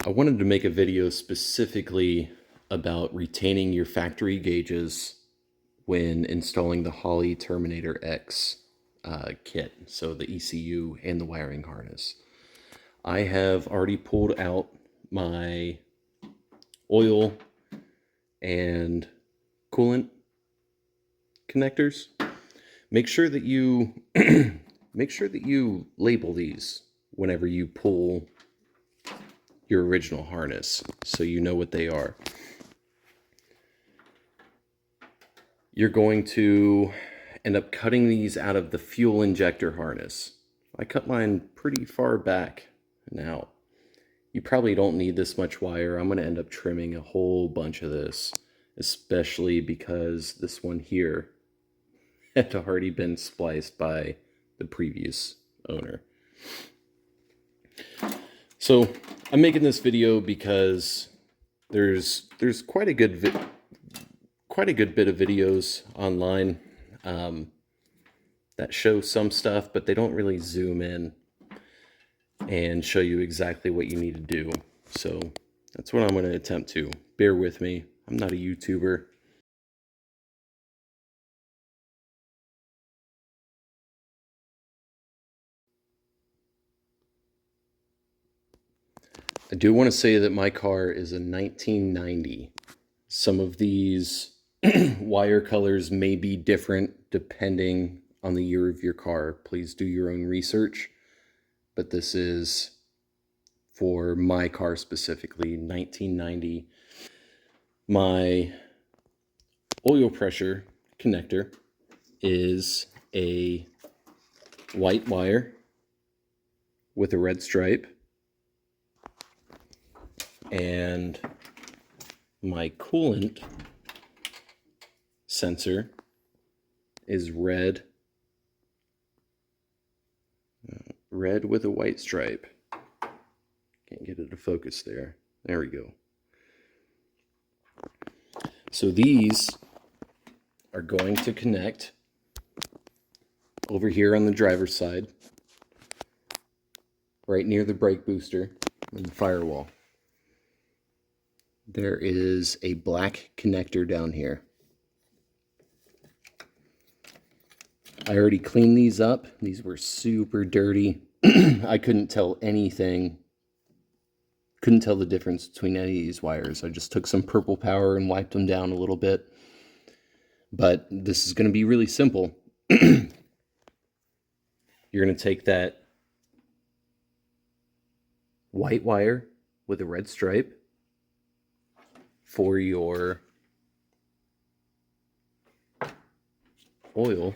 I wanted to make a video specifically about retaining your factory gauges when installing the Holley Terminator X kit, so the ECU and the wiring harness. I have already pulled out my oil and coolant connectors. Make sure that you label these whenever you pull your original harness, so you know what they are. You're going to end up cutting these out of the fuel injector harness. I cut mine pretty far back now. You probably don't need this much wire. I'm going to end up trimming a whole bunch of this, especially because this one here had already been spliced by the previous owner. So I'm making this video because there's quite a good bit of videos online that show some stuff, but they don't really zoom in and show you exactly what you need to do. So that's what I'm going to attempt to. Bear with me. I'm not a YouTuber. I do want to say that my car is a 1990. Some of these wire colors may be different depending on the year of your car. Please do your own research. But this is for my car specifically, 1990. My oil pressure connector is a white wire with a red stripe. And my coolant sensor is red with a white stripe. Can't get it to focus there. There we go. So these are going to connect over here on the driver's side, right near the brake booster and the firewall. There is a black connector down here. I already cleaned these up. These were super dirty. I couldn't tell anything. Couldn't tell the difference between any of these wires. I just took some purple power and wiped them down a little bit. But this is going to be really simple. You're going to take that white wire with a red stripe for your oil,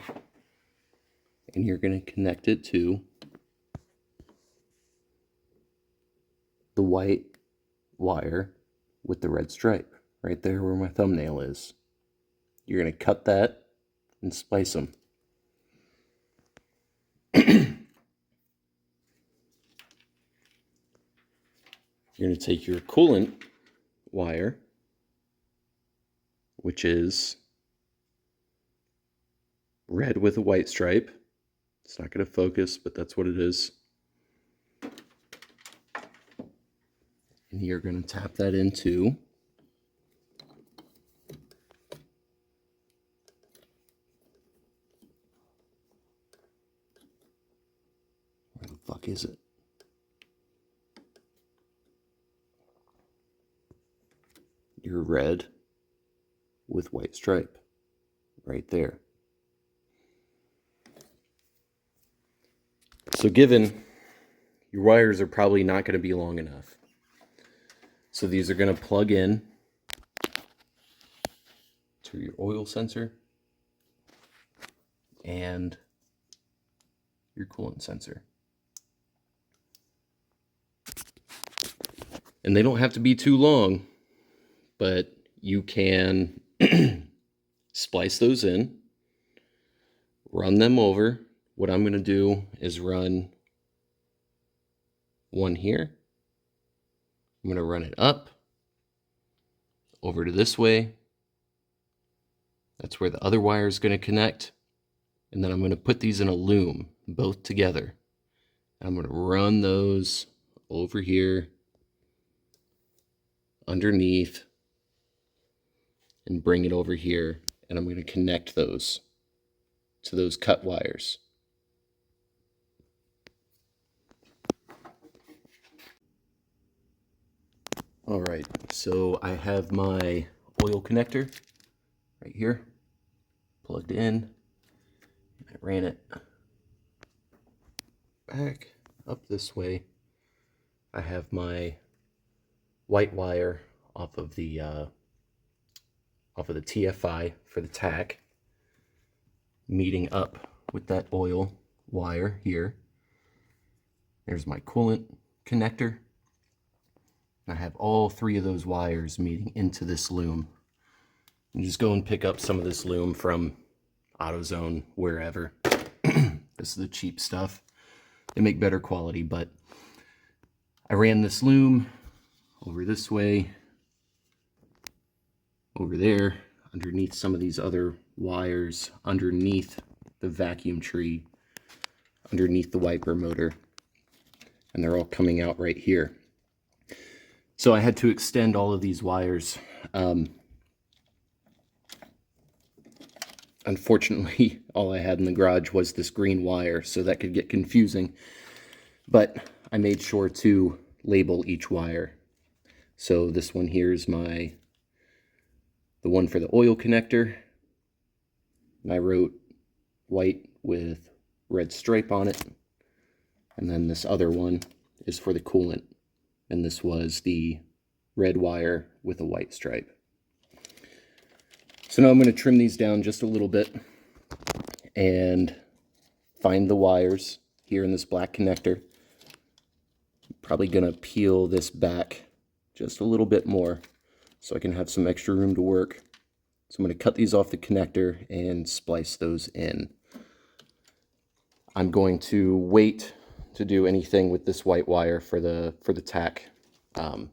and you're going to connect it to the white wire with the red stripe, right there where my thumbnail is. You're going to cut that and splice them. You're going to take your coolant wire, which is red with a white stripe. It's not going to focus, but that's what it is. And you're going to tap that into where the fuck is it? Your red with white stripe right there. So given your wires are probably not going to be long enough, so these are going to plug in to your oil sensor and your coolant sensor. And they don't have to be too long, but you can splice those in, run them over. What I'm going to do is run one here. I'm going to run it up over to this way. That's where the other wire is going to connect. And then I'm going to put these in a loom, both together. I'm going to run those over here underneath and bring it over here, and I'm going to connect those to those cut wires. All right, so I have my oil connector right here plugged in. I ran it back up this way. I have my white wire off of the TFI for the tack meeting up with that oil wire here. There's my coolant connector. I have all three of those wires meeting into this loom. And just go and pick up some of this loom from AutoZone, wherever. This is the cheap stuff. They make better quality, but I ran this loom over this way, over there, underneath some of these other wires, underneath the vacuum tree, underneath the wiper motor, and they're all coming out right here. So I had to extend all of these wires. Unfortunately, all I had in the garage was this green wire, so that could get confusing. But I made sure to label each wire. So this one here is the one for the oil connector. And I wrote white with red stripe on it. And then this other one is for the coolant. And this was the red wire with a white stripe. So now I'm going to trim these down just a little bit and find the wires here in this black connector. Probably going to peel this back just a little bit more so I can have some extra room to work. So I'm going to cut these off the connector and splice those in. I'm going to wait to do anything with this white wire for the tack, because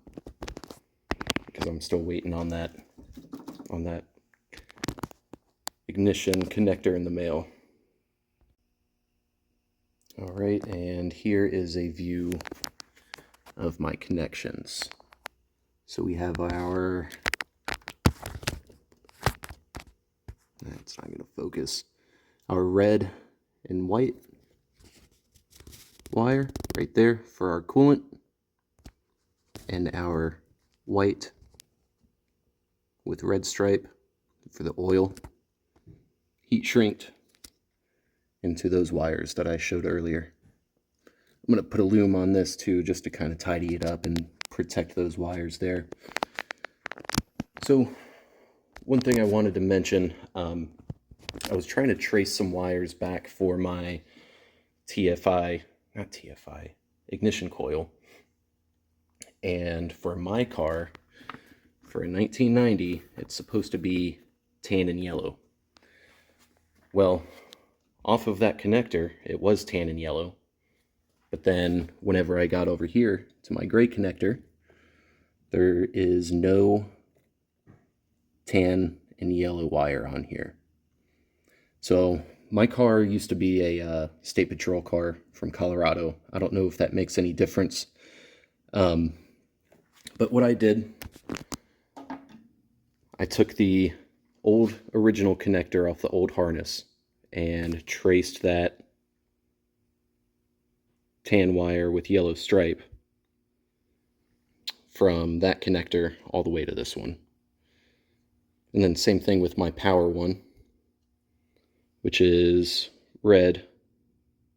I'm still waiting on that ignition connector in the mail. All right, and here is a view of my connections. So we have our, that's not going to focus, our red and white wire right there for our coolant, and our white with red stripe for the oil, heat shrinked into those wires that I showed earlier. I'm going to put a loom on this too, just to kind of tidy it up and protect those wires there. So one thing I wanted to mention, I was trying to trace some wires back for my ignition coil. And for my car, for a 1990, it's supposed to be tan and yellow. Well, off of that connector, it was tan and yellow. But then whenever I got over here to my gray connector, there is no tan and yellow wire on here. So my car used to be a state patrol car from Colorado. I don't know if that makes any difference. But what I did, I took the old original connector off the old harness and traced that tan wire with yellow stripe from that connector all the way to this one. And then same thing with my power one, which is red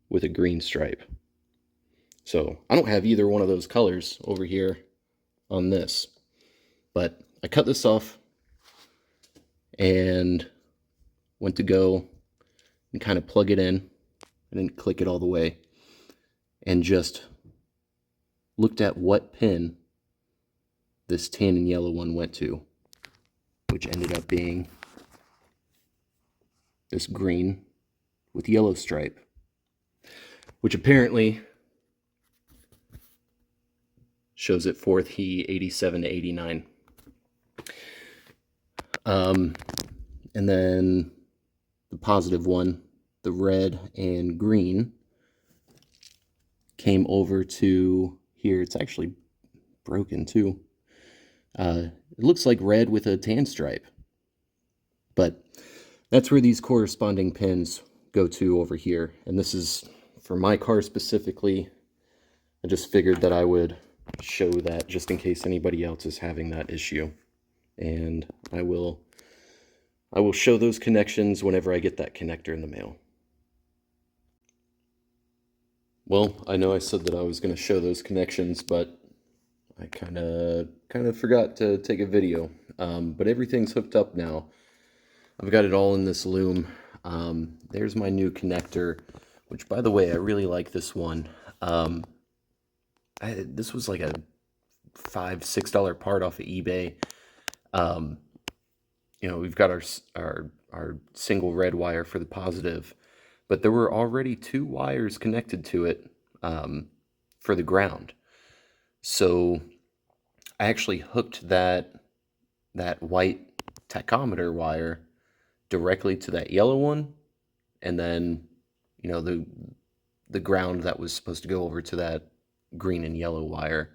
with a green stripe. So I don't have either one of those colors over here on this, but I cut this off and went to go and kind of plug it in. I didn't click it all the way, and just looked at what pin this tan and yellow one went to, which ended up being this green with yellow stripe, which apparently shows it for the 87 to 89. And then the positive one, the red and green, came over to here. It's actually broken too. It looks like red with a tan stripe. But that's where these corresponding pins go to over here. And this is for my car specifically. I just figured that I would show that just in case anybody else is having that issue. And I will show those connections whenever I get that connector in the mail. Well, I know I said that I was going to show those connections, but I kind of forgot to take a video. But everything's hooked up now. I've got it all in this loom. There's my new connector, which, by the way, I really like this one. This was like a $5-6 part off of eBay. You know, we've got our single red wire for the positive, but there were already 2 wires connected to it for the ground. So I actually hooked that white tachometer wire directly to that yellow one, and then, you know, the ground that was supposed to go over to that green and yellow wire,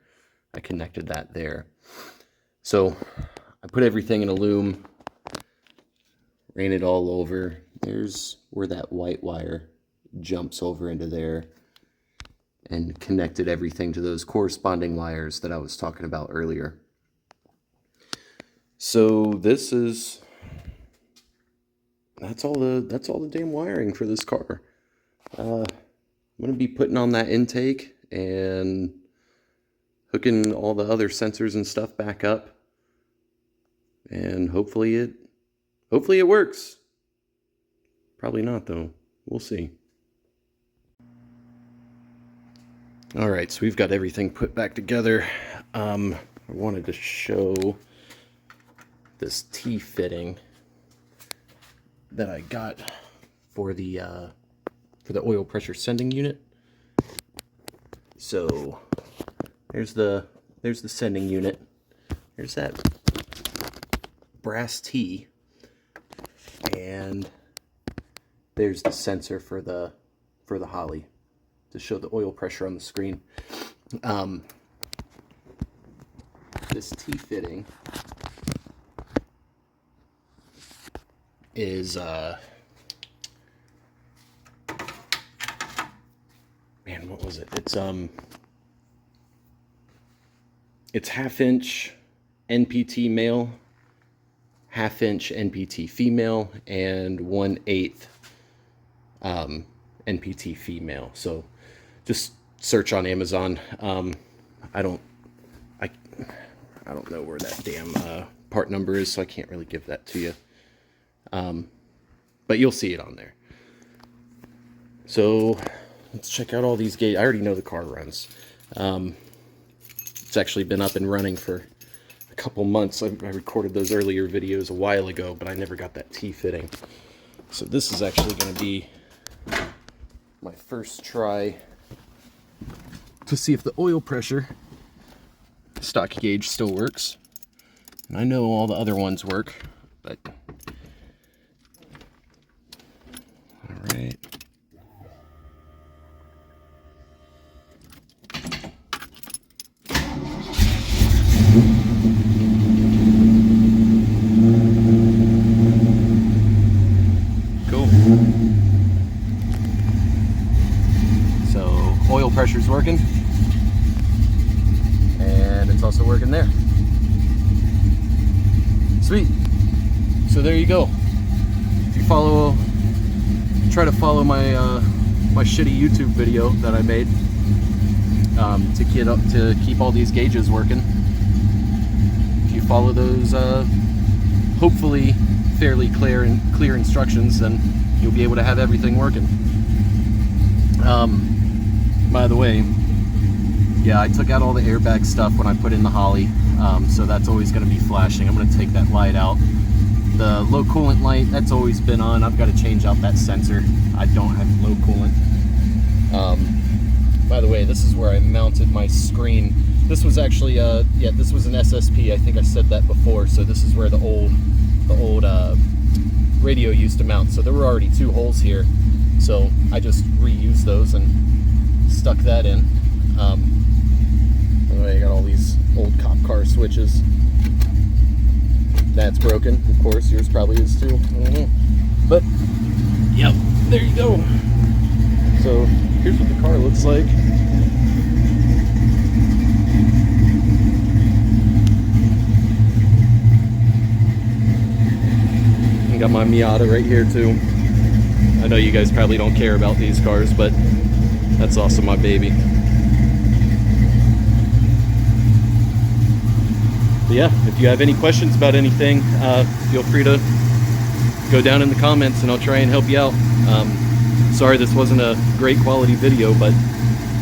I connected that there. So I put everything in a loom, ran it all over. There's where that white wire jumps over into there, and connected everything to those corresponding wires that I was talking about earlier. So that's all the damn wiring for this car. I'm going to be putting on that intake and hooking all the other sensors and stuff back up, and hopefully it works. Probably not, though. We'll see. All right, so we've got everything put back together. I wanted to show this T-fitting that I got for the oil pressure sending unit. So there's the sending unit. There's that brass T, and there's the sensor for the Holley to show the oil pressure on the screen. This T-fitting is man, what was it? It's 1/2-inch NPT male, 1/2-inch NPT female, and 1/8 NPT female. So just search on Amazon. I don't know where that damn part number is, so I can't really give that to you. But you'll see it on there. So let's check out all these gauges. I already know the car runs. It's actually been up and running for a couple months. I recorded those earlier videos a while ago, but I never got that T-fitting. So this is actually going to be my first try to see if the oil pressure stock gauge still works. And I know all the other ones work, but all right. Cool. So oil pressure's working, and it's also working there. Sweet. So there you go. If you try to follow my my shitty YouTube video that I made to keep all these gauges working. If you follow those hopefully fairly clear instructions, then you'll be able to have everything working. By the way, yeah, I took out all the airbag stuff when I put in the Holley, so that's always going to be flashing. I'm going to take that light out. The low coolant light, that's always been on. I've got to change out that sensor. I don't have low coolant. By the way, this is where I mounted my screen. This was actually, yeah, this was an SSP. I think I said that before. So this is where the old radio used to mount. So there were already 2 holes here. So I just reused those and stuck that in. By the way, I got all these old cop car switches. That's broken, of course. Yours probably is too. I don't know. But, yep, there you go. So, here's what the car looks like. I got my Miata right here too. I know you guys probably don't care about these cars, but that's also my baby. But yeah, if you have any questions about anything, feel free to go down in the comments and I'll try and help you out. Sorry this wasn't a great quality video, but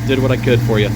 did what I could for you.